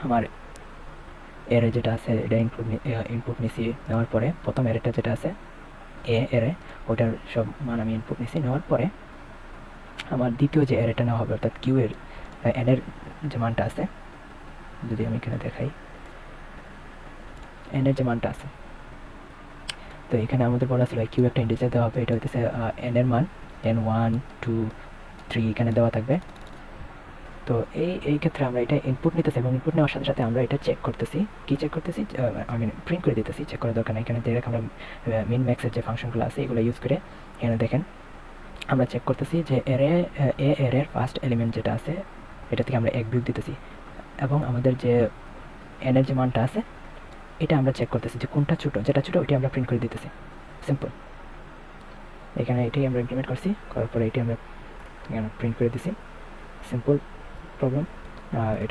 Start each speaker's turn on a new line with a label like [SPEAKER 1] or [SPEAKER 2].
[SPEAKER 1] আমার এরে যেটা আছে এটা ইনপুট নিছি, নেওয়ার পরে প্রথম এরেটা যেটা আছে এরে ওটার সব মান আমি ইনপুট নিছি, নেওয়ার পরে আমার দ্বিতীয় যে এরেটা নেওয়া হবে অর্থাৎ কিউ এর এন এর যে মানটা আছে, যদি আমি এখানে দেখাই এন এর যে মানটা আছে, তো এখানে আমাদের বলা ছিল কিউ একটা ইন্টিজার দেওয়া হবে, এটা হইতেছে এন এর মান এন 1 2 3 এখানে দেওয়া থাকবে। তো এই ক্ষেত্রে আমরা এটা ইনপুট নিতেছি এবং ইনপুট নেওয়ার সাথে সাথে আমরা এটা চেক করতেছি, কি চেক করতেছি, আমি প্রিন্ট করে দিতেছি, চেক করার দরকার নেই, এখানে ডাইরেক্ট আমরা মিন ম্যাক্সের যে ফাংশনগুলো আছে এগুলো ইউজ করে এখানে দেখেন আমরা চেক করতেছি যে এর ফার্স্ট এলিমেন্ট যেটা আছে এটা থেকে আমরা এক বিয়োগ দিতেছি এবং আমাদের যে এন এর যে মানটা আছে এটা আমরা চেক করতেছি যে কোনটা ছোটো, যেটা ছোটো ওইটা আমরা প্রিন্ট করে দিতেছি। সিম্পল, এখানে এটাই আমরা ইমপ্লিমেন্ট করছি, করার পরে এটি আমরা এখানে প্রিন্ট করে দিছি। Simple problem. এটা